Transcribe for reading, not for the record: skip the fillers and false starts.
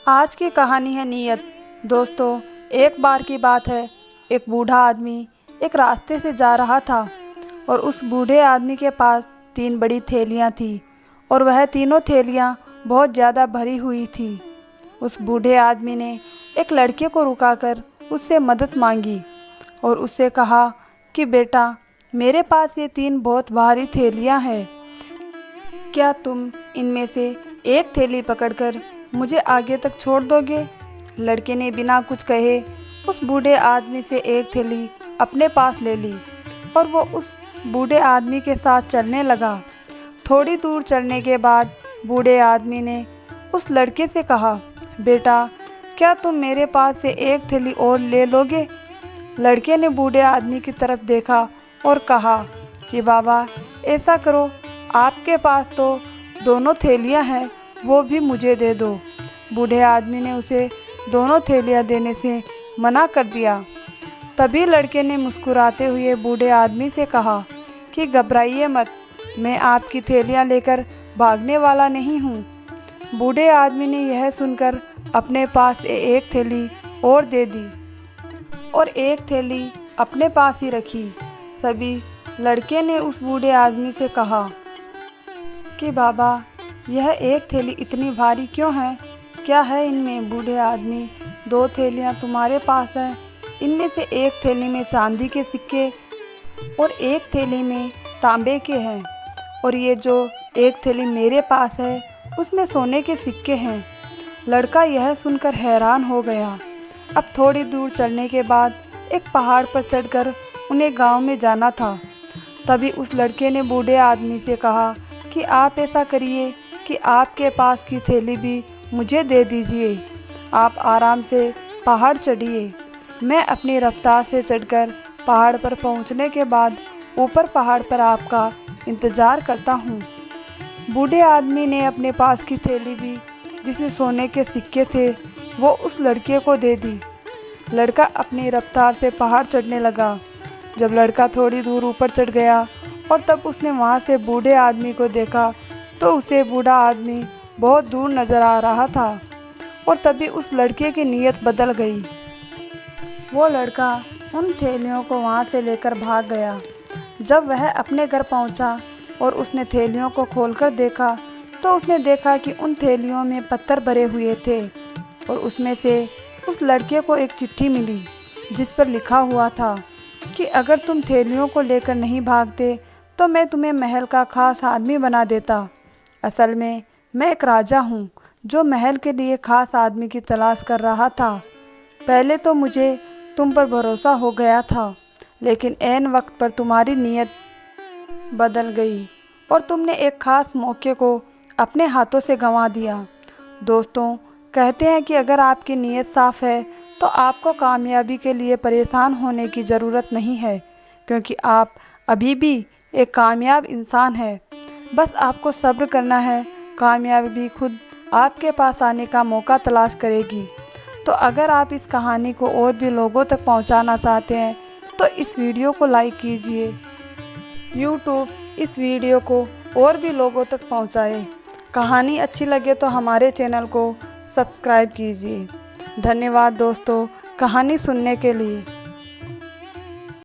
आज की कहानी है नीयत। दोस्तों, एक बार की बात है, एक बूढ़ा आदमी एक रास्ते से जा रहा था और उस बूढ़े आदमी के पास 3 बड़ी थैलियाँ थीं और वह तीनों थैलियाँ बहुत ज़्यादा भरी हुई थी। उस बूढ़े आदमी ने एक लड़के को रुकाकर उससे मदद मांगी और उससे कहा कि बेटा, मेरे पास ये 3 बहुत भारी थैलियाँ हैं, क्या तुम इनमें से एक थैली पकड़कर मुझे आगे तक छोड़ दोगे? लड़के ने बिना कुछ कहे उस बूढ़े आदमी से एक थैली अपने पास ले ली और वो उस बूढ़े आदमी के साथ चलने लगा। थोड़ी दूर चलने के बाद बूढ़े आदमी ने उस लड़के से कहा, बेटा, क्या तुम मेरे पास से एक थैली और ले लोगे? लड़के ने बूढ़े आदमी की तरफ देखा और कहा कि बाबा, ऐसा करो, आपके पास तो दोनों थैलियाँ हैं, वो भी मुझे दे दो। बूढ़े आदमी ने उसे दोनों थैलियाँ देने से मना कर दिया। तभी लड़के ने मुस्कुराते हुए बूढ़े आदमी से कहा कि घबराइए मत, मैं आपकी थैलियाँ लेकर भागने वाला नहीं हूँ। बूढ़े आदमी ने यह सुनकर अपने पास एक थैली और दे दी और एक थैली अपने पास ही रखी। सभी लड़के ने उस बूढ़े आदमी से कहा कि बाबा, यह एक थैली इतनी भारी क्यों है? क्या है इनमें? बूढ़े आदमी, 2 थैलियाँ तुम्हारे पास हैं, इनमें से एक थैली में चांदी के सिक्के और एक थैली में तांबे के हैं, और ये जो एक थैली मेरे पास है उसमें सोने के सिक्के हैं। लड़का यह सुनकर हैरान हो गया। अब थोड़ी दूर चलने के बाद एक पहाड़ पर चढ़कर उन्हें गांव में जाना था। तभी उस लड़के ने बूढ़े आदमी से कहा कि आप ऐसा करिए कि आपके पास की थैली भी मुझे दे दीजिए। आप आराम से पहाड़ चढ़िए, मैं अपनी रफ्तार से चढ़कर पहाड़ पर पहुंचने के बाद ऊपर पहाड़ पर आपका इंतज़ार करता हूं। बूढ़े आदमी ने अपने पास की थैली भी, जिसमें सोने के सिक्के थे, वो उस लड़के को दे दी। लड़का अपनी रफ्तार से पहाड़ चढ़ने लगा। जब लड़का थोड़ी दूर ऊपर चढ़ गया और तब उसने वहाँ से बूढ़े आदमी को देखा तो उसे बूढ़ा आदमी बहुत दूर नज़र आ रहा था और तभी उस लड़के की नीयत बदल गई। वो लड़का उन थैलियों को वहाँ से लेकर भाग गया। जब वह अपने घर पहुँचा और उसने थैलियों को खोलकर देखा तो उसने देखा कि उन थैलियों में पत्थर भरे हुए थे और उसमें से उस लड़के को एक चिट्ठी मिली जिस पर लिखा हुआ था कि अगर तुम थैलियों को लेकर नहीं भागते तो मैं तुम्हें महल का खास आदमी बना देता। असल में मैं एक राजा हूँ जो महल के लिए खास आदमी की तलाश कर रहा था। पहले तो मुझे तुम पर भरोसा हो गया था, लेकिन ऐन वक्त पर तुम्हारी नीयत बदल गई और तुमने एक खास मौके को अपने हाथों से गंवा दिया। दोस्तों, कहते हैं कि अगर आपकी नीयत साफ़ है तो आपको कामयाबी के लिए परेशान होने की ज़रूरत नहीं है, क्योंकि आप अभी भी एक कामयाब इंसान हैं। बस आपको सब्र करना है, कामयाबी खुद आपके पास आने का मौका तलाश करेगी। तो अगर आप इस कहानी को और भी लोगों तक पहुंचाना चाहते हैं तो इस वीडियो को लाइक कीजिए। यूट्यूब इस वीडियो को और भी लोगों तक पहुंचाए। कहानी अच्छी लगे तो हमारे चैनल को सब्सक्राइब कीजिए। धन्यवाद दोस्तों, कहानी सुनने के लिए।